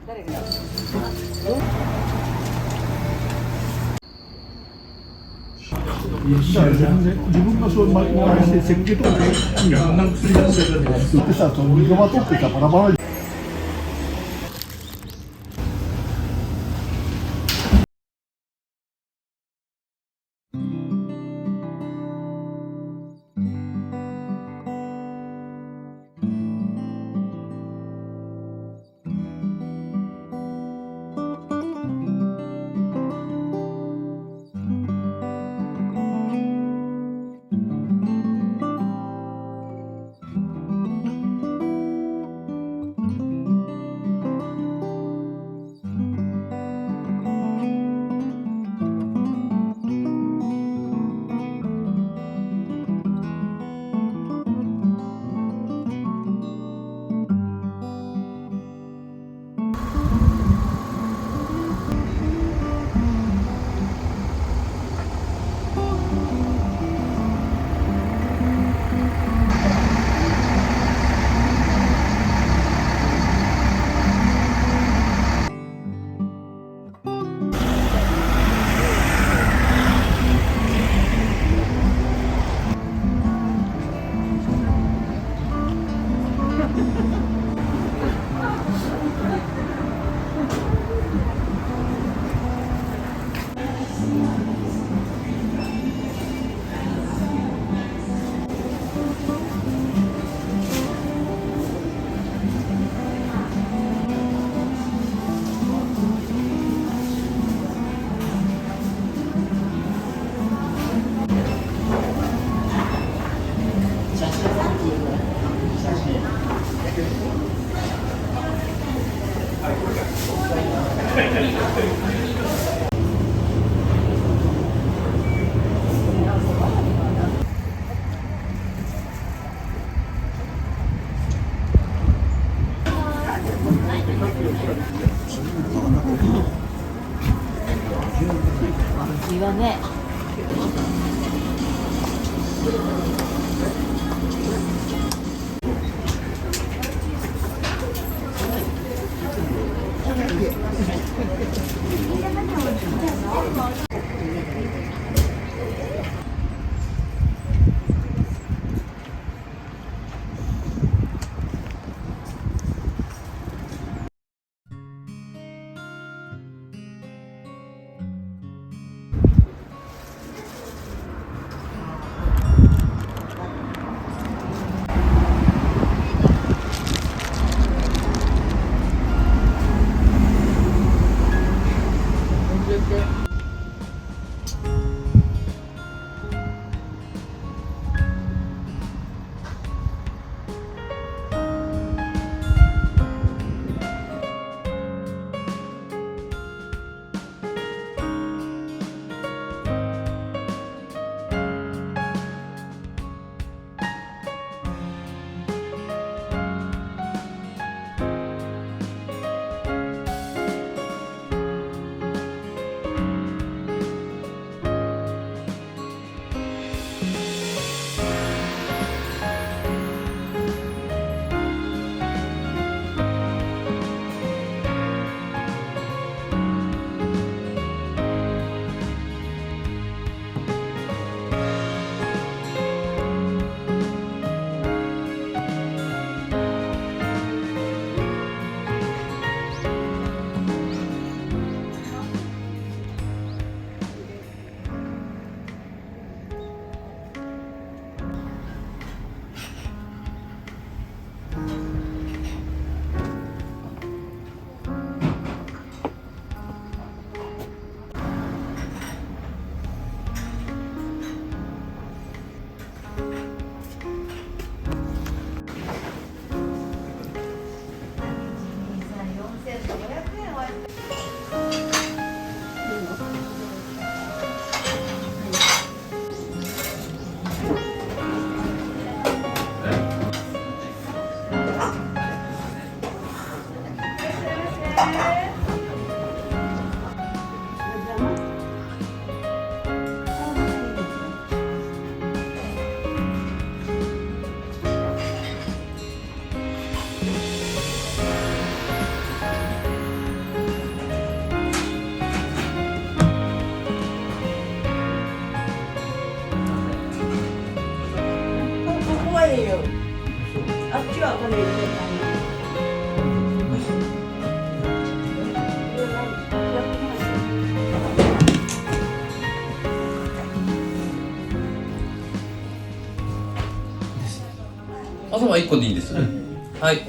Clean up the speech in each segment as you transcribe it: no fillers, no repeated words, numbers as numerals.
誰がだから全然自分がそういう周りして設計とかでいろんな薬出してるんで売ってさ、その肉まとってさバラバラに。味はね。 아니에요. 앞뒤가 아까 내리셨잖아요.朝は1個でいいですね。はい。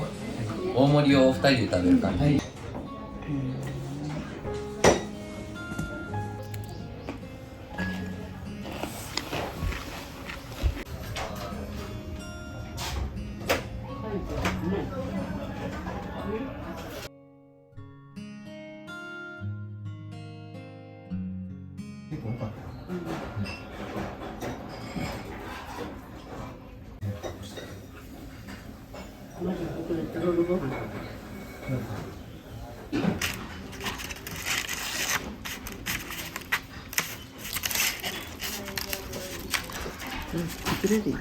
大盛りを2人で食べる感じ。結構多かったよ。まずここでとろろご飯。作れるよ。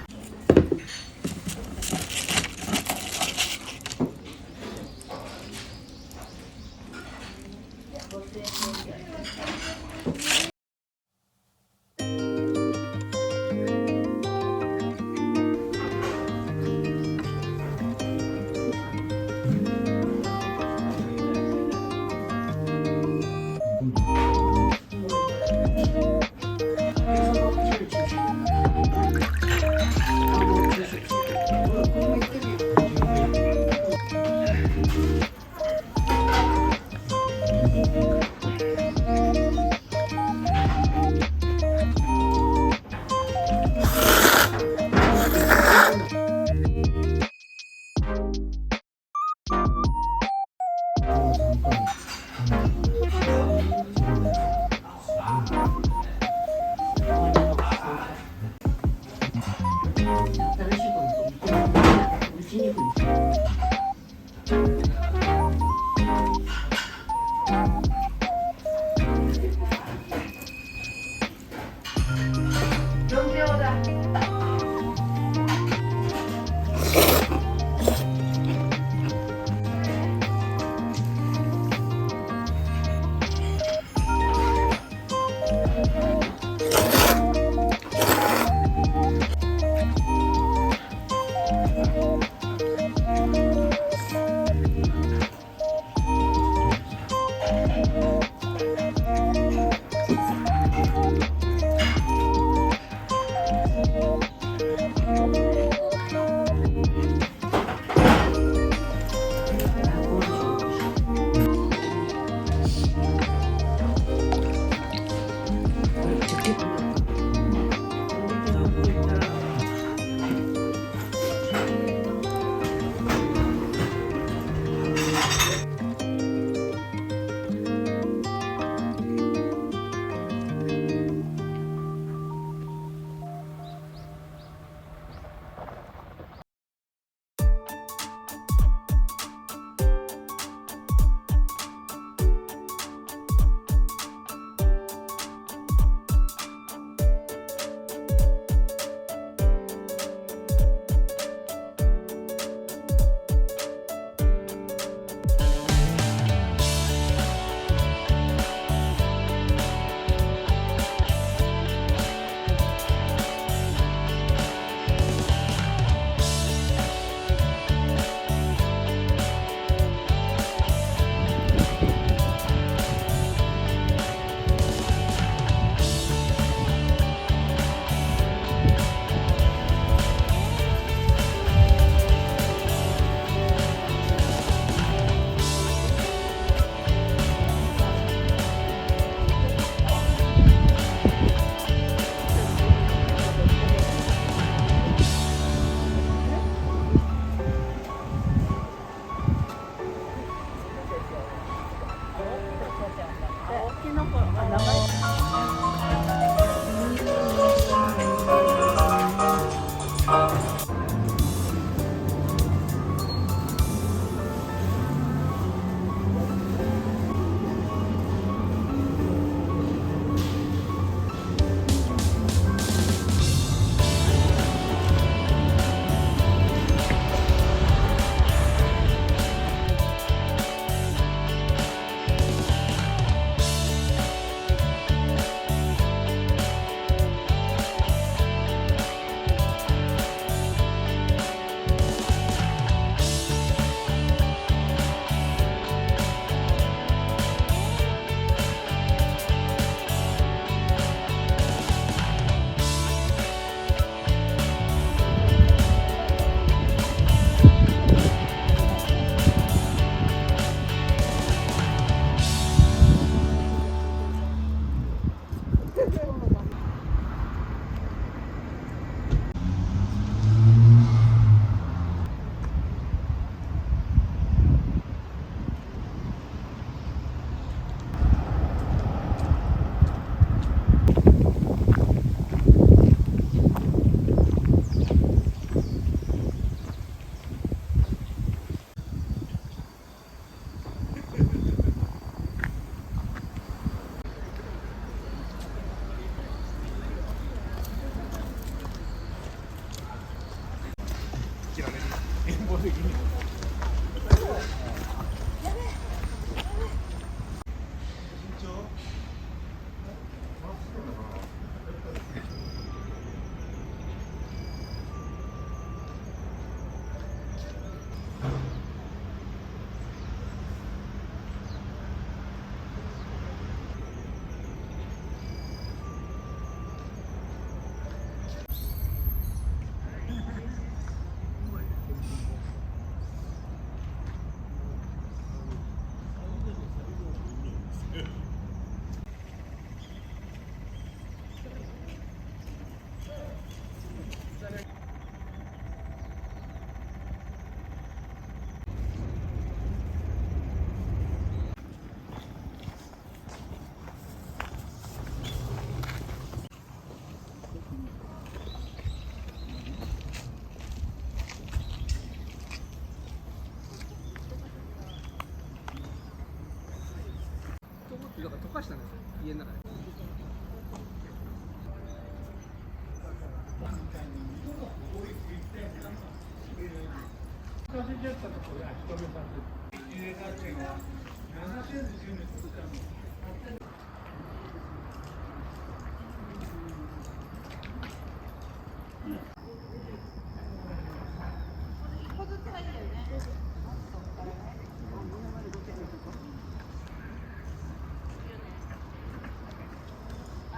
ましたね、家の中で。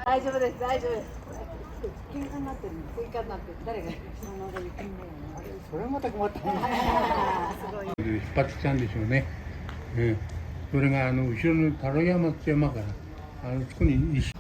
大丈夫です、大丈夫です。喧嘩になってるの、喧嘩になってる。誰が。それもまた困った。すごい。引っ張ってきたんでしょうね。それが後ろの太郎山って山からそこに石。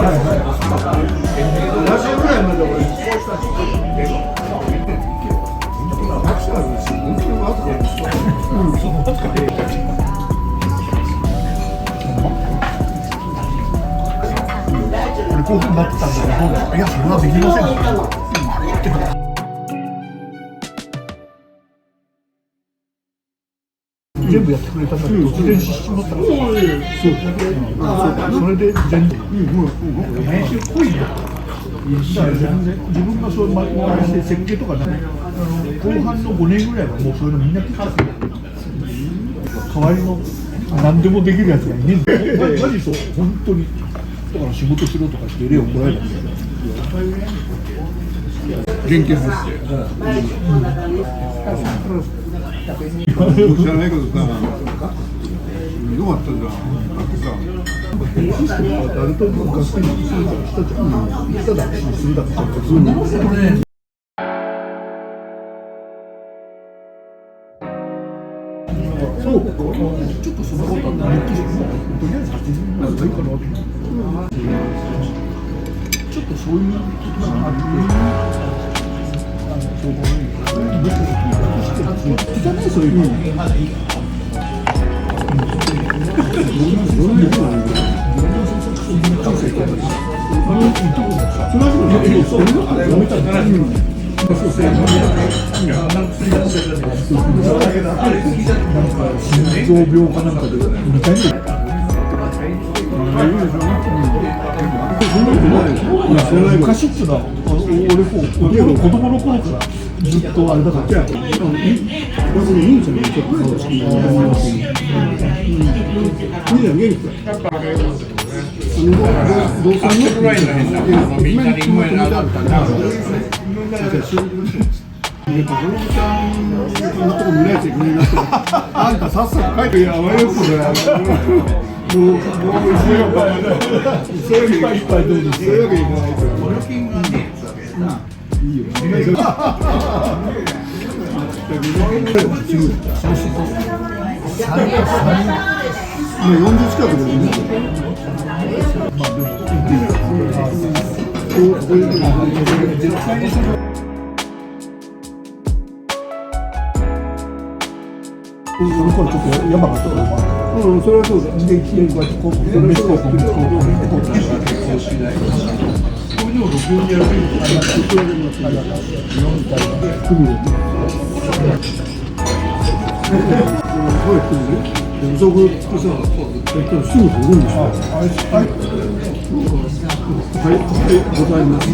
ぐらいまで俺こうした人タクシーあるし、運転は後で俺こういうふうになってたんだけど、いやそれはできません。全部やってくれたんだけど、突然失神だったから。それで全部練習っぽいね。だから全然自分がそういう回して設計とかね、後半の5年ぐらいはもうそういうのみんな切っちゃってる。代わりの何でもできるやつがいねえんだよ。マジそう、本当に。だから仕事しろとかして例をもらえばいいんだよ。元気出して。知らないけどさ、よかったじゃん。誰とも学生にした時にただするだけでそう、ちょっとそのことはネットしてとりあえず80年代がいいかなと思ってちょっとそういうことがあってそういうの心臓病かなんかで2回目昔っていうのは俺子供の頃からずっとあれだから。あんたさっさと書いてやばいよそれ。もうそれいっぱいどうです。そういうわけいかないと。いいよ。40近くでいいんだよ。まあでもこういう絶対にその頃ちょっとやばかったから。それはそうだ。でこうやってこう飯をこうでも録音でやる遅くってさ、やったらすぐ取るんですよ。はい、ございます。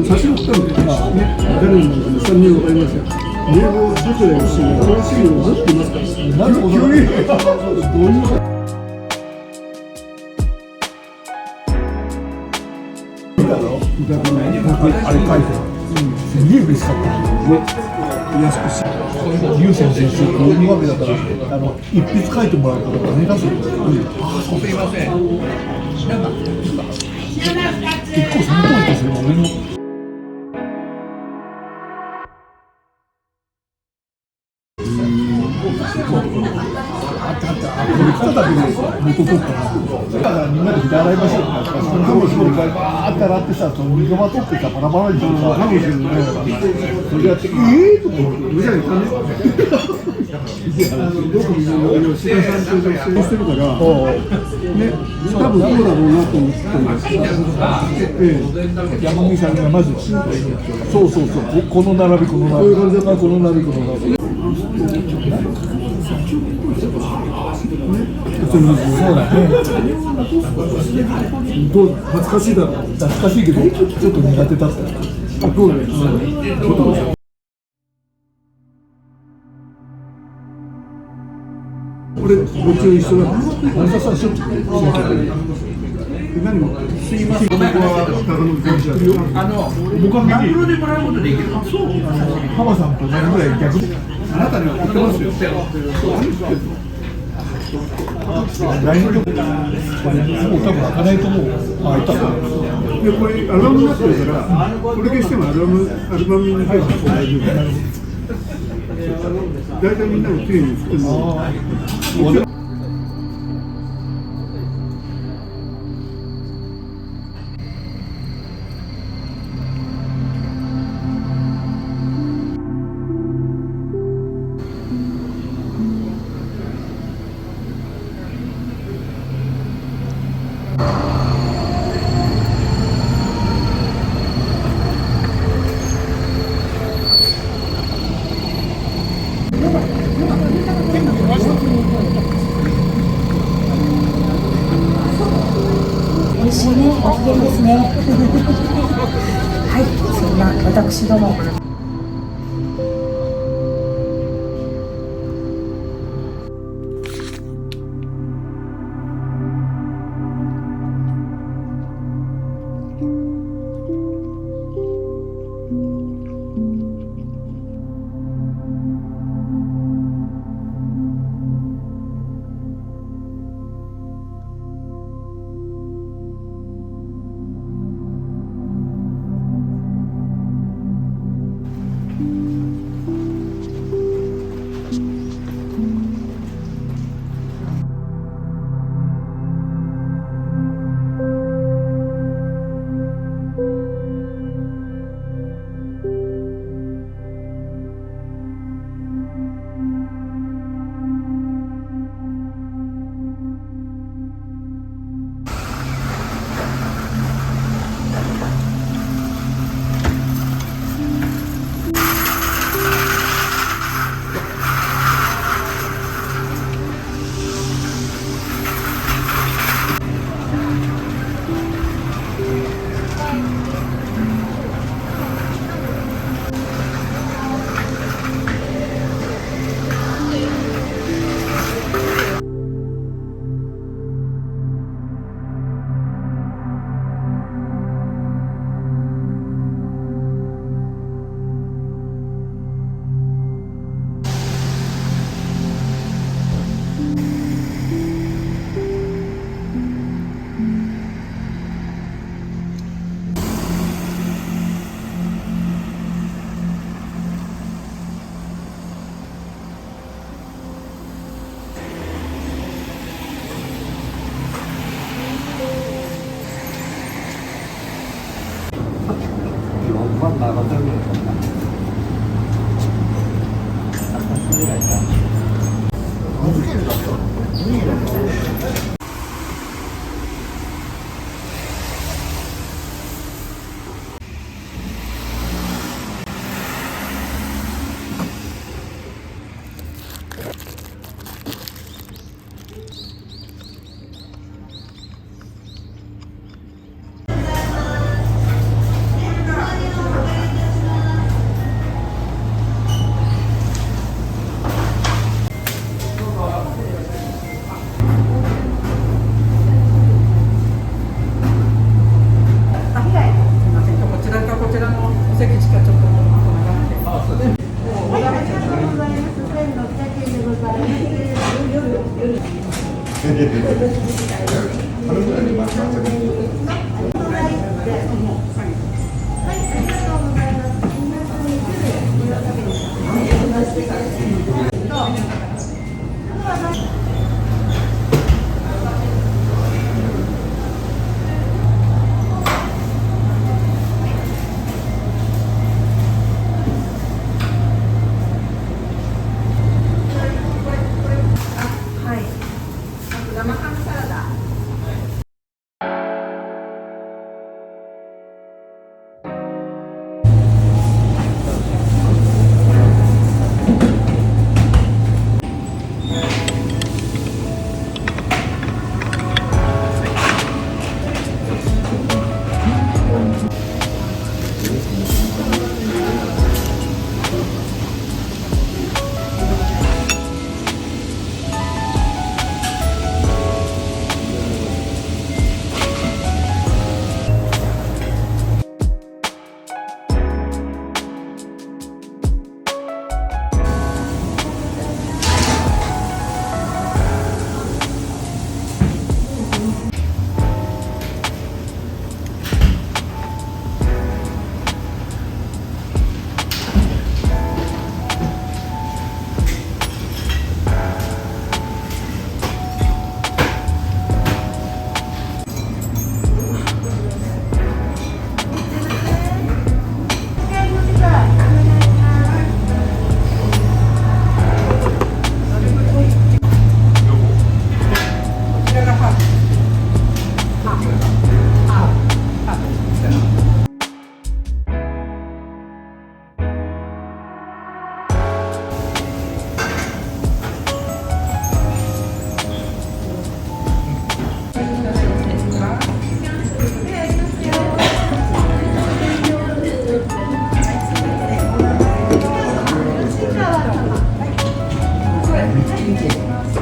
差し送ったのがね、誰にも3人わかりますよ。名簿をどちらにしても新しいのを持っていますから。なんで急にどういうこと？あれ書いてすげえ嬉しかった安くし優先先生こういうわけだから一筆書いてもらうと金出すんですよ。すいません結構その通りですよ。俺のこれ来ただけで元取っただからみんなで筆洗いましょうとかそのところすごいバーって洗ってさ、その水が取ってさバラバラにしてさ、それやってとか無駄に金どこに吉田さんと女性してるからね、多分どうだろうなと思って山口さんがまずそうこの並びこの並びこの並びこの並びそうだね。恥ずかしいだろ。懐かしいけど、ちょっと苦手だった。そうです。俺、どっちも一緒だ。あんたさ、しょっちゅう。何も。すいません。僕はマグロでもらうことできる。そう。浜さんと何ぐらい逆に。あなたには言ってますよ。LINE とかもう多分開かないと思う。開いたでこれアルバムになってるからこれ消してもアルバムに入るから大丈夫。大体みんなもきれいに作るの。美味しいね、ご機嫌ですね。はい、そんな私ども。 음.